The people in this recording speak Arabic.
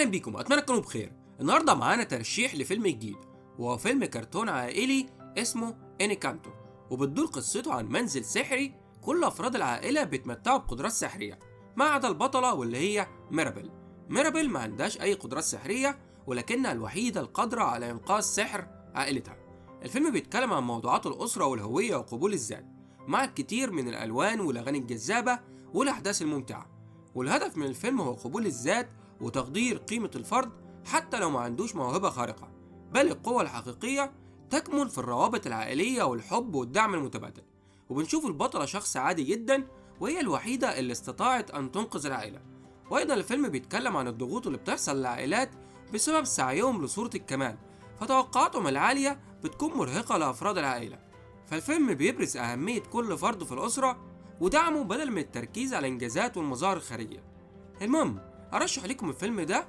اهلا بيكم، اتمنى تكونوا بخير. النهارده معانا ترشيح لفيلم جديد، وهو فيلم كرتون عائلي اسمه انيكانتو، وبتدور قصته عن منزل سحري كل افراد العائله بيتمتعوا بقدرات سحريه ما عدا البطله واللي هي ميرابل. ميرابل ما عندهاش اي قدرات سحريه، ولكنها الوحيده القادره على انقاذ سحر عائلتها. الفيلم بيتكلم عن موضوعات الاسره والهويه وقبول الذات، مع الكثير من الالوان والاغاني الجذابه والاحداث الممتعه. والهدف من الفيلم هو قبول الذات وتقدير قيمة الفرد حتى لو ما عندوش موهبة خارقة، بل القوة الحقيقية تكمن في الروابط العائلية والحب والدعم المتبادل. وبنشوف البطلة شخص عادي جدا، وهي الوحيدة اللي استطاعت أن تنقذ العائلة. وأيضا الفيلم بيتكلم عن الضغوط اللي بتحصل للعائلات بسبب سعيهم لصورة الكمال، فتوقعاتهم العالية بتكون مرهقة لأفراد العائلة. فالفيلم بيبرز أهمية كل فرد في الأسرة ودعمه بدل من التركيز على الإنجازات والمظاهر الخارجية. المهم، ارشح لكم الفيلم ده